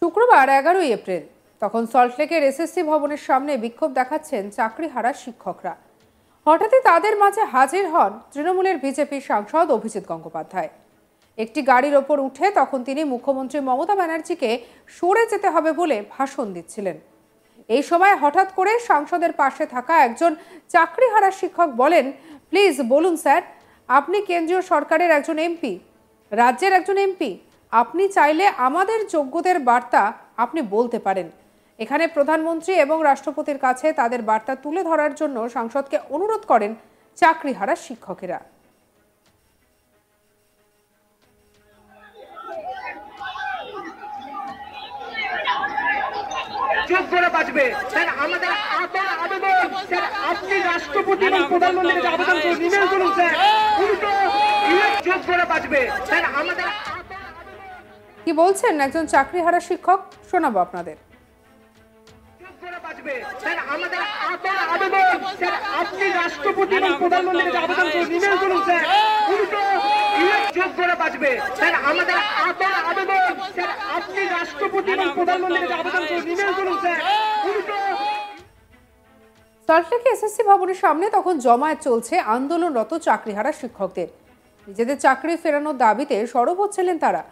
শুক্রবার 11ই এপ্রিল তখন সল্টলেকের এসএসসি ভবনের সামনে বিক্ষোভ দেখাচ্ছেন চাকরিহারা শিক্ষকরা। হঠাৎই তাদের মাঝে হাজির হন তৃণমূলের বিজেপি সাংসদ অভিজিৎ গঙ্গোপাধ্যায়। একটি গাড়ির ওপর উঠে তখন তিনি মুখ্যমন্ত্রী মমতা ব্যানার্জিকে সরে যেতে হবে বলে ভাষণ দিচ্ছিলেন। এই সময় হঠাৎ করে সাংসদের পাশে থাকা একজন চাকরিহারা শিক্ষক বলেন, প্লিজ বলুন স্যার, আপনি কেন্দ্রীয় সরকারের একজন এমপি, রাজ্যের একজন এমপি, আপনি চাইলে আমাদের যোগ্যদের বার্তা আপনি বলতে পারেন। এখানে প্রধানমন্ত্রী এবং রাষ্ট্রপতির কাছে তাদের বার্তা তুলে ধরার জন্য সাংসদকে অনুরোধ করেন চাকরিহারা শিক্ষকেরা। যোগ্যরা বাঁচবে স্যার, আমাদের আবেদন স্যার, আপনি রাষ্ট্রপতি এবং প্রধানমন্ত্রীর কাছে আবেদন করে ইমেল করুন স্যার, উল্টো যোগ্যরা বাঁচবে স্যার। আমাদের কি বলছেন একজন চাকরিহারা শিক্ষক, শোনাবো আপনাদের। যোগ্যরা বাঁচবে স্যার, আমাদের আবেদন স্যার, আপনি রাষ্ট্রপতি এবং প্রধানমন্ত্রীর কাছে আবেদন করে ইমেল করুন স্যার, উল্টো যোগ্যরা বাঁচবে স্যার। আমাদের আবেদন স্যার, আপনি রাষ্ট্রপতি এবং প্রধানমন্ত্রীর কাছে আবেদন করে ইমেল করুন স্যার, উল্টো। সল্টলেকে এসএসসি ভবনের সামনে তখন জমায়েত চলছে আন্দোলনরত চাকরিহারা শিক্ষকদের। নিজেদের চাকরি ফেরানোর দাবিতে সরব হচ্ছিলেন তারা।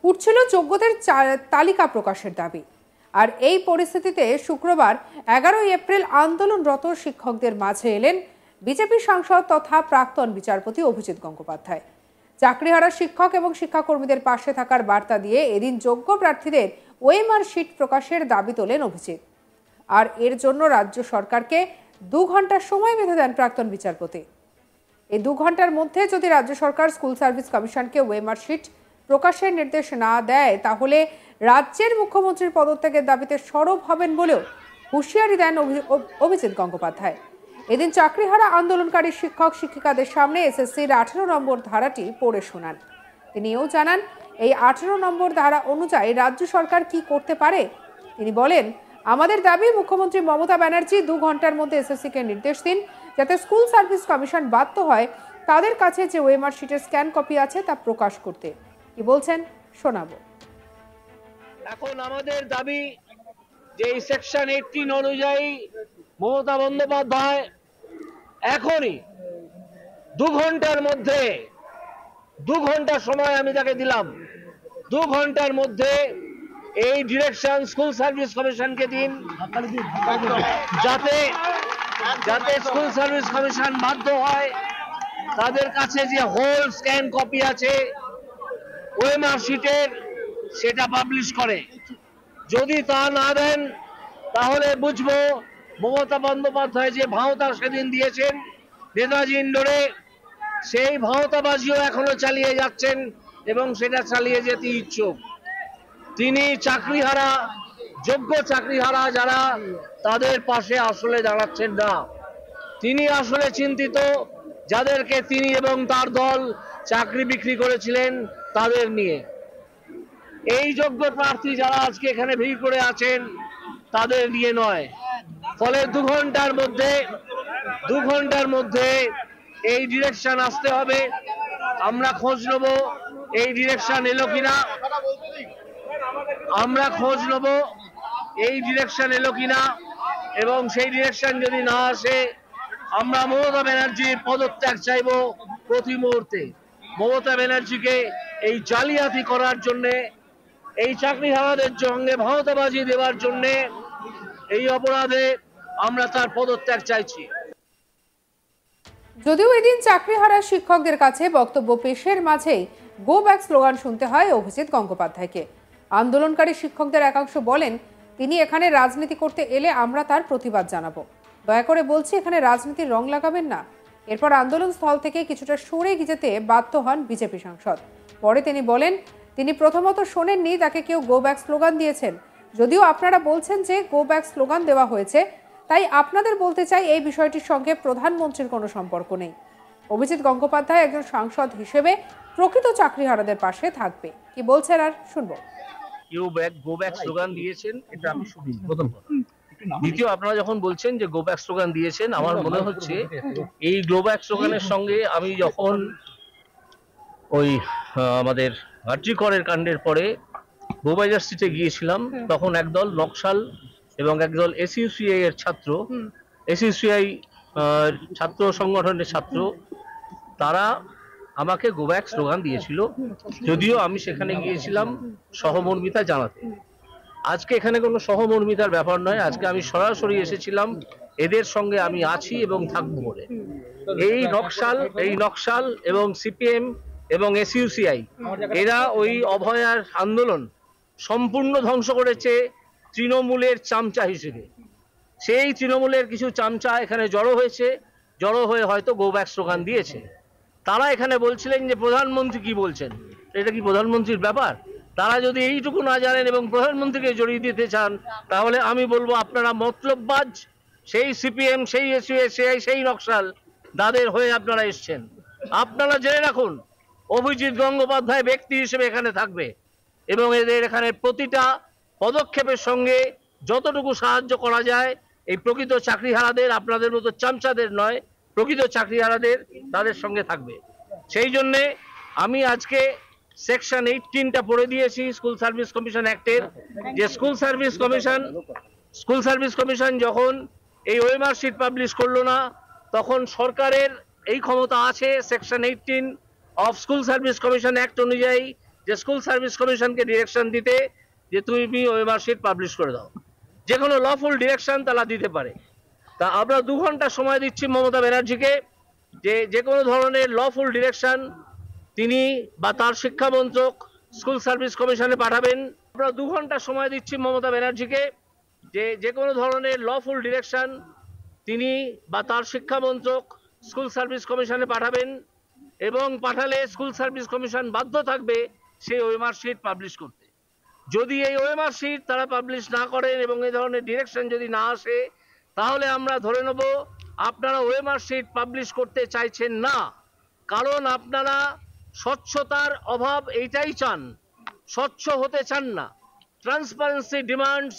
উঠছিল যোগ্যদের তালিকা প্রকাশের দাবি। আর এই পরিস্থিতিতে শুক্রবার 11ই এপ্রিল আন্দোলনরত শিক্ষকদের মাঝে এলেন বিজেপি সাংসদ তথা প্রাক্তন বিচারপতি অভিজিৎ গঙ্গোপাধ্যায়। চাকরিহারা শিক্ষক এবং শিক্ষাকর্মীদের পাশে থাকার বার্তা দিয়ে এদিন যোগ্য প্রার্থীদের ওএমআর শিট প্রকাশের দাবি তোলেন অভিজিৎ। আর এর জন্য রাজ্য সরকারকে 2 ঘন্টার সময় বেঁধে দেন প্রাক্তন বিচারপতি। এই 2 ঘন্টার মধ্যে যদি রাজ্য সরকার স্কুল সার্ভিস কমিশনকে ওএমআর শিট প্রকাশের নির্দেশ না দেয় তাহলে রাজ্যের মুখ্যমন্ত্রীর পদত্যাগের দাবিতে সরব হবেন বলেও হুঁশিয়ারি দেন অভিজিৎ গঙ্গোপাধ্যায়। এদিন চাকরিহারা আন্দোলনকারী শিক্ষক শিক্ষিকাদের সামনে এসএসসির 18 নম্বর ধারাটি পড়ে শোনান। তিনিও জানান এই 18 নম্বর ধারা অনুযায়ী রাজ্য সরকার কি করতে পারে। তিনি বলেন, আমাদের দাবি মুখ্যমন্ত্রী মমতা ব্যানার্জি 2 ঘন্টার মধ্যে এসএসসিকে নির্দেশ দিন যাতে স্কুল সার্ভিস কমিশন বাধ্য হয় তাদের কাছে যে ওএমআর শিটের স্ক্যান কপি আছে তা প্রকাশ করতে। কি বলছেন শোনাবো। এখন আমাদের দাবি যে সেকশন 18 অনুযায়ী মমতা বন্দ্যোপাধ্যায় এখনই 2 ঘন্টার মধ্যে, 2 ঘন্টা সময় আমি তাকে দিলাম, 2 ঘন্টার মধ্যে এই ডিরেকশন স্কুল সার্ভিস কমিশনকে দিন যাতে স্কুল সার্ভিস কমিশন বাধ্য হয় তাদের কাছে যে হোল স্ক্যান কপি আছে ওএমআর শিটের সেটা পাবলিশ করে। যদি তা না দেন তাহলে বুঝবো মমতা বন্দ্যোপাধ্যায় যে ভাওতা সেদিন দিয়েছেন নেতাজি ইন্ডোরে, সেই ভাওতাবাজিও এখনো চালিয়ে যাচ্ছেন এবং সেটা চালিয়ে যেতে ইচ্ছুক। তিনি চাকরিহারা, যোগ্য চাকরিহারা যারা তাদের পাশে আসলে দাঁড়াচ্ছেন না। তিনি আসলে চিন্তিত যাদেরকে তিনি এবং তার দল চাকরি বিক্রি করেছিলেন তাদের নিয়ে। এই যোগ্য প্রার্থী যারা আজকে এখানে ভিড় করে আছেন তাদের নিয়ে নয়। ফলে 2 ঘন্টার মধ্যে এই ডিরেকশন আসতে হবে। আমরা খোঁজ নেব এই ডিরেকশন এলো কিনা, এবং সেই ডিরেকশন যদি না আসে আমরা মমতা ব্যানার্জির পদত্যাগ চাইব প্রতি মুহূর্তে। মমতা ব্যানার্জিকে এই জালিয়াতি করার জন্য, এই চাকরিহারাদের সঙ্গে ভাওতাবাজি দেওয়ার জন্য, এই অপরাধে আমরা তার পদত্যাগ চাইছি। যদিও এদিন চাকরিহারা শিক্ষকদের কাছে বক্তব্য পেশের মাঝেই গো ব্যাক স্লোগান শুনতে হয় অভিজিৎ গঙ্গোপাধ্যায়কে। আন্দোলনকারী শিক্ষকদের একাংশ বলেন, তিনি এখানে রাজনীতি করতে এলে আমরা তার প্রতিবাদ জানাবো, দয়া করে বলছি এখানে রাজনীতির রং লাগাবেন না। এরপর আন্দোলন স্থল থেকে কিছুটা সরে যেতে বাধ্য হন বিজেপি সাংসদ। পরে তিনি বলেন, তিনি প্রথমত শোনেননি তাকে কেউ গো ব্যাক স্লোগান দিয়েছেন। যদিও আপনারা বলছেন যে গো ব্যাক স্লোগান দেওয়া হয়েছে, তাই আপনাদের বলতে চাই এই বিষয়টির সঙ্গে প্রধানমন্ত্রীর কোনো সম্পর্ক নেই। অভিজিৎ গঙ্গোপাধ্যায় একজন সাংসদ হিসেবে প্রকৃত চাকরিহারাদের পাশে থাকবে। কি বলছেন আর শুনবো। কেউ গো ব্যাক স্লোগান দিয়েছেন এটা আমি শুনিনি, প্রথম কথা। দ্বিতীয়, আপনারা যখন বলছেন যে গো ব্যাক স্লোগান দিয়েছেন, আমার মনে হচ্ছে এই গো ব্যাক স্লোগানের সঙ্গে আমি যখন ওই আমাদের আরজি করের কাণ্ডের পরে বউবাজার সিটে গিয়েছিলাম, তখন একদল নকশাল এবং একদল এসইউসিআই এর ছাত্র, এসইউসিআই ছাত্র সংগঠনের ছাত্র, তারা আমাকে গো ব্যাক স্লোগান দিয়েছিল, যদিও আমি সেখানে গিয়েছিলাম সহমর্মিতা জানাতে। আজকে এখানে কোনো সহমর্মিতার ব্যাপার নয়, আজকে আমি সরাসরি এসেছিলাম এদের সঙ্গে আমি আছি এবং থাকবো বলে। এই নকশাল এবং সিপিএম এবং এসইউসিআই এরা ওই অভয়ার আন্দোলন সম্পূর্ণ ধ্বংস করেছে তৃণমূলের চামচা হিসেবে। সেই তৃণমূলের কিছু চামচা এখানে জড়ো হয়েছে, জড়ো হয়ে হয়তো গো ব্যাক স্লোগান দিয়েছে। তারা এখানে বলছিলেন যে প্রধানমন্ত্রী কি বলছেন, এটা কি প্রধানমন্ত্রীর ব্যাপার? তারা যদি এইটুকু না জানেন এবং প্রধানমন্ত্রীকে জড়িয়ে দিতে চান, তাহলে আমি বলবো আপনারা মতলববাজ। সেই সিপিএম, সেই এসইউসিআই, সেই নকশাল তাদের হয়ে আপনারা এসছেন। আপনারা জেনে রাখুন, অভিজিৎ গঙ্গোপাধ্যায় ব্যক্তি হিসেবে এখানে থাকবে এবং এদের এখানে প্রতিটা পদক্ষেপের সঙ্গে যতটুকু সাহায্য করা যায় এই প্রকৃত চাকরিহারাদের, আপনাদের মতো চামচাদের নয়, প্রকৃত চাকরিহারাদের তাদের সঙ্গে থাকবে। সেই জন্যে আমি আজকে সেকশন 18টা পড়ে দিয়েছি স্কুল সার্ভিস কমিশন অ্যাক্টের, যে স্কুল সার্ভিস কমিশন যখন এই ওএমআর শিট পাবলিশ করলো না, তখন সরকারের এই ক্ষমতা আছে section 18 of school service commission act অনুযায়ী, যে স্কুল সার্ভিস কমিশনকে ডিরেকশন দিতে যে তুমি ওএমআর শিট পাবলিশ করে দাও। যে কোনো লফুল ডিরেকশন তারা দিতে পারে। তা আমরা 2 ঘন্টা সময় দিচ্ছি মমতা ব্যানার্জিকে, যে কোনো ধরনের লফুল ডিরেকশন তিনি বা তার শিক্ষামন্ত্রক স্কুল সার্ভিস কমিশনে পাঠাবেন। আমরা 2 ঘন্টা সময় দিচ্ছি মমতা ব্যানার্জিকে, যে কোনো ধরনের লফুল ডিরেকশন তিনি বা তার শিক্ষামন্ত্রক স্কুল সার্ভিস কমিশনে পাঠাবেন, এবং পাঠালে স্কুল সার্ভিস কমিশন বাধ্য থাকবে সেই ওএমআর শিট পাবলিশ করতে। যদি এই ওএমআর শিট তারা পাবলিশ না করেন এবং এই ধরনের ডিরেকশন যদি না আসে, তাহলে আমরা ধরে নেব আপনারা ওএমআর শিট পাবলিশ করতে চাইছেন না, কারণ আপনারা স্বচ্ছতার অভাব এইটাই চান, স্বচ্ছ হতে চান না। Transparency demands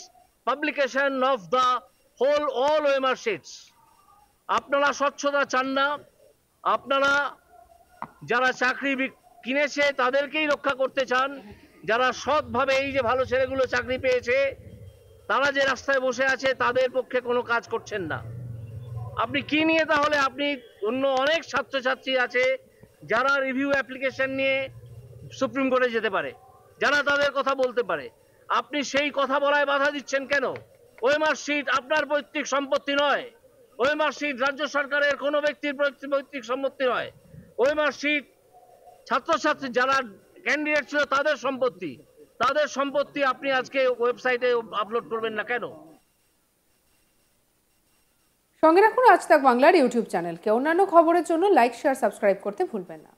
publication of the all OMR shits. আপনারা স্বচ্ছতা চান না, আপনারা যারা চাকরি কিনেছে তাদেরকেই রক্ষা করতে চান, যারা সৎভাবে এই যে ভালো ছেলেগুলো চাকরি পেয়েছে তারা যে রাস্তায় বসে আছে তাদের পক্ষে কোনো কাজ করছেন না। আপনি কি নিয়ে তাহলে, আপনি অন্য অনেক ছাত্রছাত্রী আছে যারা রিভিউ অ্যাপ্লিকেশন নিয়ে সুপ্রিম কোর্টে যেতে পারে, যারা তাদের কথা বলতে পারে, আপনি সেই কথা বলায় বাধা দিচ্ছেন কেন? ওএমআর শিট আপনার পৈতৃক সম্পত্তি নয়, ওএমআর শিট রাজ্য সরকারের কোনো ব্যক্তির পৈতৃক সম্পত্তি নয়, ওএমআর শিট ছাত্রছাত্রী যারা ক্যান্ডিডেট ছিল তাদের সম্পত্তি, তাদের সম্পত্তি আপনি আজকে ওয়েবসাইটে আপলোড করবেন না কেন? সঙ্গে রাখুন আজ তাক বাংলার ইউটিউব চ্যানেলকে। অন্যান্য খবরের জন্য লাইক, শেয়ার, সাবস্ক্রাইব করতে ভুলবেন না।